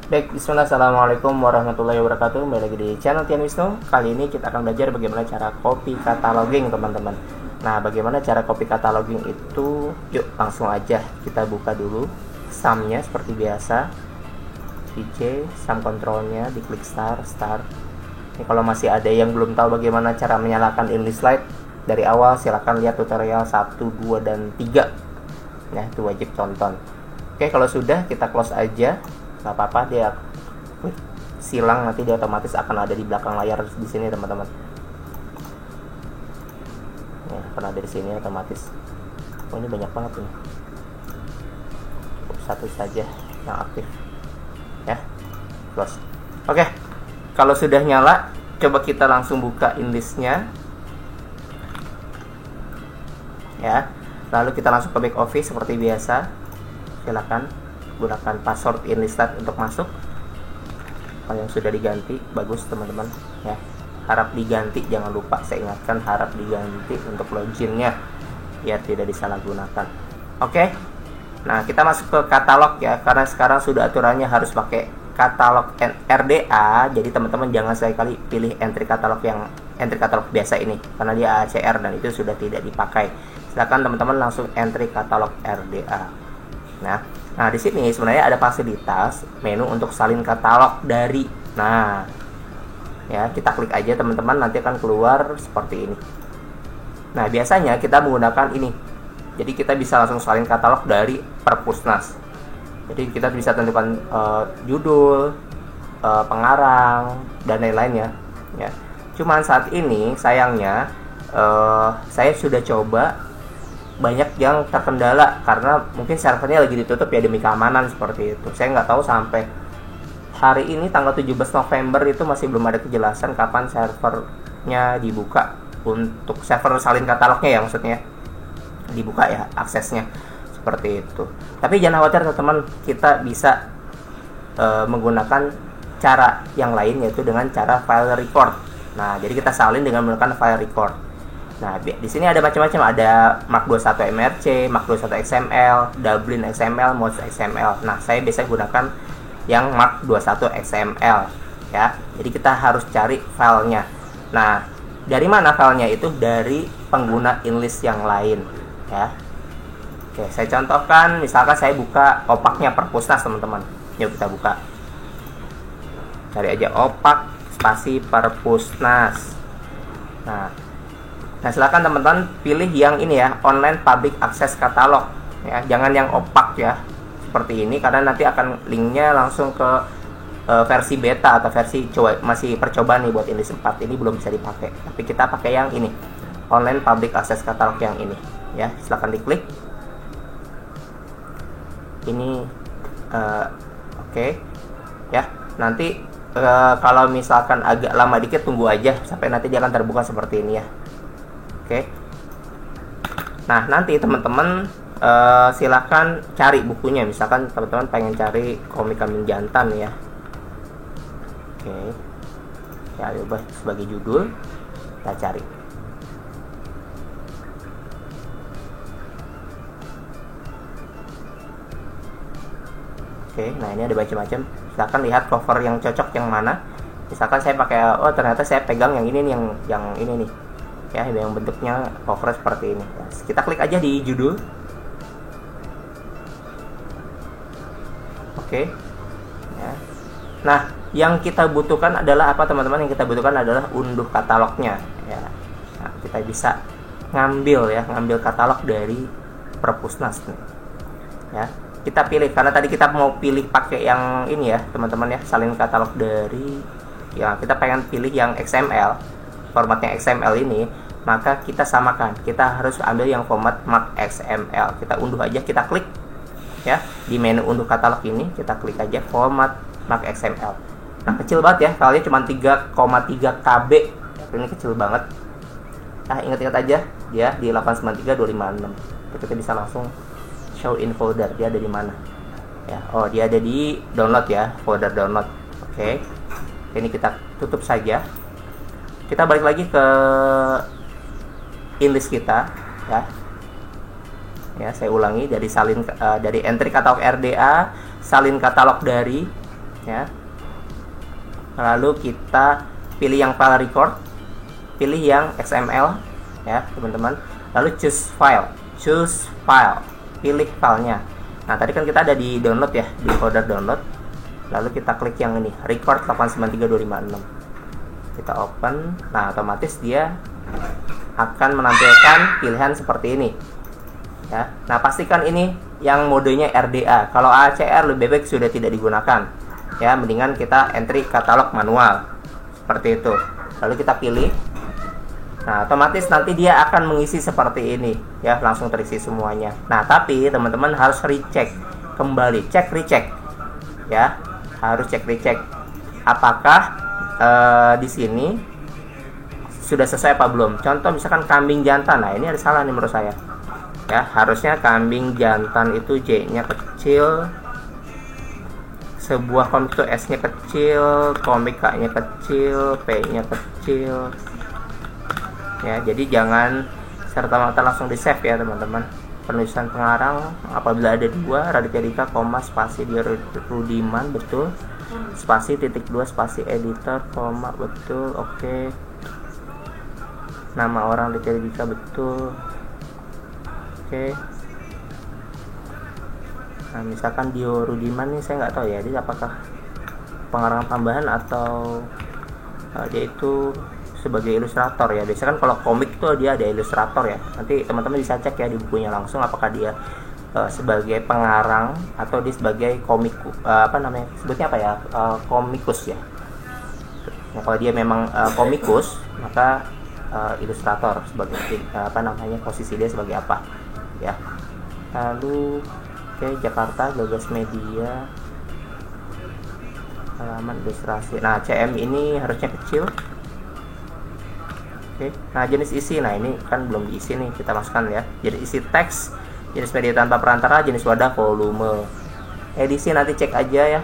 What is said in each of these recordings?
Baik, bismillah, assalamualaikum warahmatullahi wabarakatuh. Kembali lagi di channel Tian Wisnu. Kali ini kita akan belajar bagaimana cara copy cataloging, teman-teman. Nah, bagaimana cara copy cataloging itu? Yuk, langsung aja kita buka dulu sumnya seperti biasa. DJ, sum controlnya, diklik start. Ini kalau masih ada yang belum tahu bagaimana cara menyalakan enlist light dari awal, silahkan lihat tutorial 1, 2, dan 3. Ya, itu wajib tonton. Oke, kalau sudah kita close aja. Nggak apa-apa, dia silang, nanti dia otomatis akan ada di belakang layar di sini, teman-teman. Ya, akan ada di sini otomatis. Oh, ini banyak banget nih. Cukup satu saja yang aktif. Ya, close. Oke, kalau sudah nyala, coba kita langsung buka enlistnya. Ya, lalu kita langsung ke back office seperti biasa. Silakan gunakan password enlist light untuk masuk. Kalau yang sudah diganti, bagus teman-teman ya. Harap diganti, jangan lupa, saya ingatkan harap diganti untuk loginnya biar tidak disalahgunakan. Oke. Nah, kita masuk ke katalog ya, karena sekarang sudah aturannya harus pakai katalog RDA. Jadi teman-teman jangan sekali-kali pilih entry katalog biasa ini, karena dia ACR dan itu sudah tidak dipakai. Silakan teman-teman langsung entry katalog RDA. Nah, di sini sebenarnya ada fasilitas menu untuk salin katalog dari. Nah, ya, kita klik aja teman-teman, nanti akan keluar seperti ini. Nah, biasanya kita menggunakan ini. Jadi kita bisa langsung salin katalog dari Perpusnas. Jadi kita bisa tentukan judul, pengarang, dan lain-lainnya. Ya. Cuman saat ini sayangnya saya sudah coba, banyak yang terkendala karena mungkin servernya lagi ditutup ya demi keamanan seperti itu. Saya nggak tahu sampai hari ini tanggal 17 November itu masih belum ada kejelasan kapan servernya dibuka untuk server salin katalognya ya, maksudnya dibuka ya aksesnya seperti itu. Tapi jangan khawatir teman-teman, kita bisa menggunakan cara yang lain, yaitu dengan cara file record. Nah, jadi kita salin dengan menggunakan file record. Nah, di sini ada macam-macam, ada Mark 21 MRC, Mark 21 XML, Dublin XML, Moz XML. Nah, saya biasa gunakan yang Mark 21 XML ya. Jadi kita harus cari filenya. Nah, dari mana filenya itu? Dari pengguna enlist yang lain ya. Oke, saya contohkan, misalkan saya buka opaknya Perpusnas, teman-teman. Yuk kita buka. Cari aja opak spasi Perpusnas. Nah, silakan teman-teman pilih yang ini ya, online public access catalog ya, jangan yang opak ya seperti ini, karena nanti akan linknya langsung ke versi beta atau versi masih percobaan nih buat enlist 4 ini belum bisa dipakai. Tapi kita pakai yang ini, online public access catalog yang ini ya. Silakan diklik ini. Oke. Ya, nanti kalau misalkan agak lama dikit, tunggu aja sampai nanti dia akan terbuka seperti ini ya. Oke. Nah, nanti teman-teman silakan cari bukunya. Misalkan teman-teman pengen cari komik kambing jantan ya. Oke. Ya, coba sebagai judul kita cari. Oke, nah ini ada macam-macam. Silakan lihat cover yang cocok yang mana. Misalkan saya pakai, oh ternyata saya pegang yang ini nih, yang ini nih. Ya, yang bentuknya cover seperti ini. Kita klik aja di judul. Oke. Ya. Nah, yang kita butuhkan adalah apa teman-teman? Yang kita butuhkan adalah unduh katalognya. Ya. Nah, kita bisa ngambil katalog dari Perpusnas nih. Ya, kita pilih, karena tadi kita mau pilih pakai yang ini ya teman-teman ya, salin katalog dari, ya kita pengen pilih yang XML, formatnya XML ini, maka kita samakan, kita harus ambil yang format Mark XML. Kita unduh aja, kita klik ya di menu unduh katalog ini, kita klik aja format Mark XML. Nah, kecil banget ya, filenya cuma 3,3 KB, ini kecil banget. Nah, ingat-ingat aja dia di 893.256. Kita bisa langsung show in folder, dia ada di mana ya. Oh, dia ada di download ya, folder download. Oke. Ini kita tutup saja. Kita balik lagi ke enlist kita ya. Ya, saya ulangi, dari entry katalog RDA, salin katalog dari, ya. Lalu kita pilih yang file record, pilih yang XML, ya teman-teman. Lalu choose file, pilih filenya. Nah tadi kan kita ada di download ya, di folder download. Lalu kita klik yang ini, record 893256. Kita open. Nah otomatis dia akan menampilkan pilihan seperti ini, ya. Nah pastikan ini yang modenya RDA. Kalau ACR lebih baik sudah tidak digunakan, ya. Mendingan kita entry katalog manual seperti itu. Lalu kita pilih. Nah otomatis nanti dia akan mengisi seperti ini, ya, langsung terisi semuanya. Nah tapi teman-teman harus recheck kembali, recheck, ya, harus recheck apakah di sini sudah sesuai apa belum. Contoh misalkan kambing jantan, nah ini ada salah nih menurut saya, ya. Harusnya kambing jantan itu J-nya kecil, sebuah komik itu S-nya kecil, komik K-nya kecil, P-nya kecil, ya. Jadi jangan serta-merta langsung di save, ya teman-teman. Penulisan pengarang apabila ada dua, Raditya Dika, koma, spasi di Rudiman, betul, spasi titik 2 spasi editor, koma, betul, oke. Nama orang Raditya Dika, betul, oke. Nah misalkan Dio Rudiman nih saya nggak tahu ya, dia apakah pengarang tambahan atau dia itu sebagai ilustrator, ya. Biasanya kan kalau komik tuh dia ada ilustrator, ya. Nanti teman-teman bisa cek ya di bukunya langsung apakah dia sebagai pengarang atau dia sebagai komik, apa namanya sebutnya apa ya, komikus, ya. Nah, kalau dia memang komikus, maka ilustrator sebagai apa namanya, posisi dia sebagai apa, ya. Lalu Jakarta Gagas Media, halaman ilustrasi. Nah CM ini harusnya kecil. Nah jenis isi, nah ini kan belum diisi nih, kita masukkan ya. Jadi isi teks, jenis media tanpa perantara, jenis wadah, volume. Edisi nanti cek aja, ya.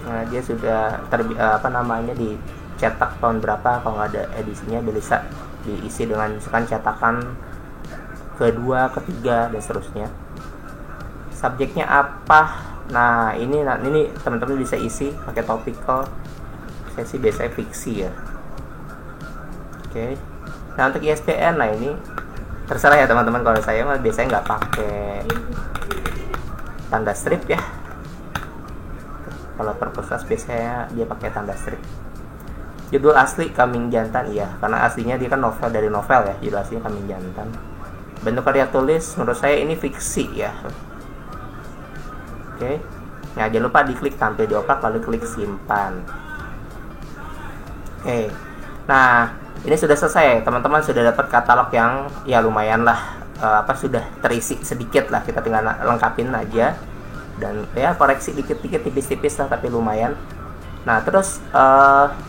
Nah, dia sudah apa namanya dicetak tahun berapa. Kalau nggak ada edisinya bisa diisi dengan misalkan cetakan kedua, ketiga, dan seterusnya. Subjeknya apa? Nah ini teman-teman bisa isi pakai topical. Saya sih biasanya fiksi, ya. Nah untuk ISBN, nah ini terserah ya teman-teman. Kalau saya mah biasanya nggak pakai tanda strip, ya. Kalau perpusat biasanya dia pakai tanda strip. Judul asli Kambing Jantan, iya, karena aslinya dia kan novel, dari novel, ya. Judul aslinya Kambing Jantan. Bentuk karya tulis menurut saya ini fiksi, ya. Nah jangan lupa diklik tampil di opak, lalu klik simpan. Nah ini sudah selesai, teman-teman sudah dapat katalog yang ya lumayan lah, sudah terisi sedikit lah. Kita tinggal lengkapin aja dan ya koreksi dikit-dikit, tipis-tipis lah, tapi lumayan. Nah terus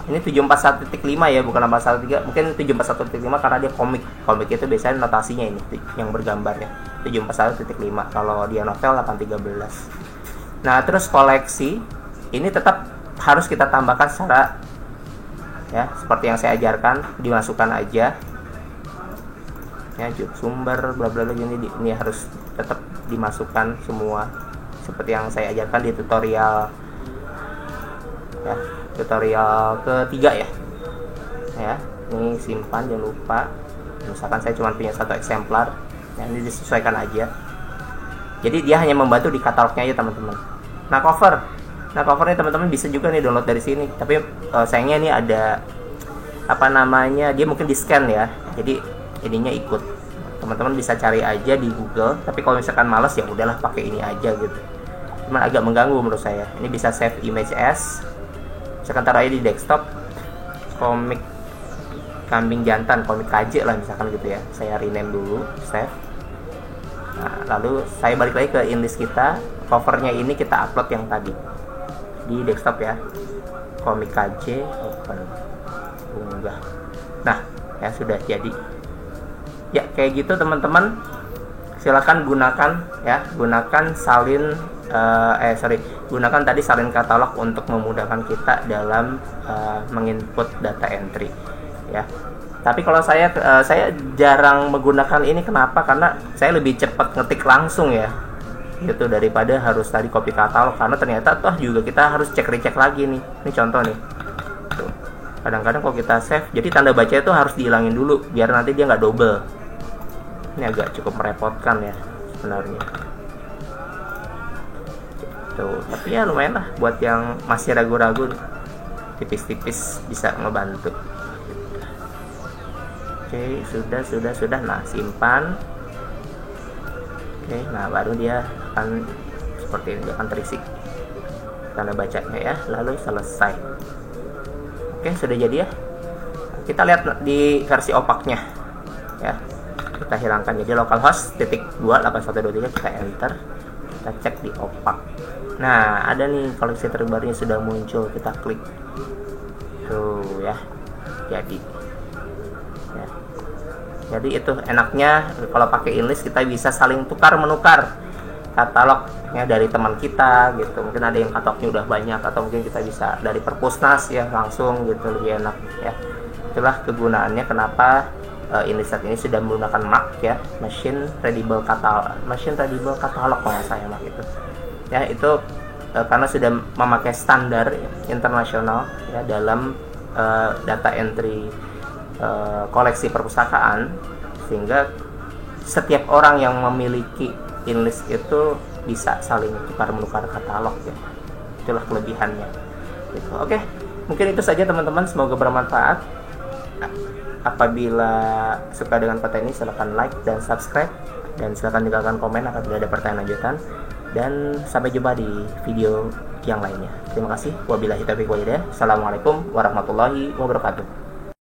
ini 741.5 ya, bukan 813. Mungkin 741.5 karena dia komik itu biasanya notasinya ini yang bergambar, ya, 741.5. Kalau dia novel 813. Nah terus koleksi ini tetap harus kita tambahkan secara, ya, seperti yang saya ajarkan, dimasukkan aja, ya, sumber bla bla bla, ini harus tetap dimasukkan semua seperti yang saya ajarkan di tutorial, ya, tutorial ketiga, ya. Ini simpan, jangan lupa. Misalkan saya cuma punya satu eksemplar, ya, ini disesuaikan aja. Jadi dia hanya membantu di katalognya aja, teman-teman. Nah covernya teman-teman bisa juga nih download dari sini. Tapi sayangnya ini ada apa namanya, dia mungkin di scan, ya. Jadi ininya ikut. Teman-teman bisa cari aja di Google. Tapi kalau misalkan males, ya udahlah pakai ini aja gitu. Cuman agak mengganggu menurut saya. Ini bisa save image as. Misalkan taruh aja di desktop. Komik Kambing Jantan, komik KJ lah misalkan gitu, ya. Saya rename dulu, save. Nah, lalu saya balik lagi ke inlist kita. Covernya ini kita upload yang tadi di desktop, ya. Komik KJ, open, unggah. Nah ya sudah jadi, ya, kayak gitu teman-teman. Silakan gunakan salin gunakan tadi salin katalog untuk memudahkan kita dalam menginput data entry, ya. Tapi kalau saya jarang menggunakan ini, kenapa? Karena saya lebih cepat ngetik langsung, ya. gitu, daripada harus tadi copy katalog, karena ternyata toh juga kita harus cek recheck lagi nih. Ini contoh nih. Tuh. Kadang-kadang kalau kita save, jadi tanda baca itu harus dihilangin dulu biar nanti dia nggak double. Ini agak cukup merepotkan ya sebenarnya. Tuh, tapi ya lumayan lah buat yang masih ragu-ragu, tipis-tipis bisa ngebantu. Oke, sudah. Nah, simpan. Oke, nah baru dia akan seperti ini, dia akan terisi tanda bacanya ya, lalu selesai. Oke, sudah jadi ya. Kita lihat di versi opaknya ya. Kita hilangkan jadi localhost /28123, kita enter, kita cek di opak. Nah, ada nih koleksi terbarunya sudah muncul, kita klik tuh ya, jadi ya. Jadi itu enaknya kalau pakai Inlist, kita bisa saling tukar menukar katalognya dari teman kita gitu. Mungkin ada yang katalognya udah banyak, atau mungkin kita bisa dari perpusnas ya langsung gitu, lebih enak ya. Itulah kegunaannya kenapa Inlist ini sudah menggunakan MAC ya, Machine Readable Catalog kalau saya MAC itu. Ya, itu karena sudah memakai standar internasional ya dalam data entry koleksi perpustakaan, sehingga setiap orang yang memiliki Inlist itu bisa saling tukar menukar katalog ya. Itulah kelebihannya gitu. Oke, mungkin itu saja teman-teman, semoga bermanfaat. Apabila suka dengan konten ini, silahkan like dan subscribe, dan silahkan tinggalkan komen apabila ada pertanyaan lanjutan, dan sampai jumpa di video yang lainnya. Terima kasih. Wabillahi taufiq wal hidayah. Assalamualaikum warahmatullahi wabarakatuh.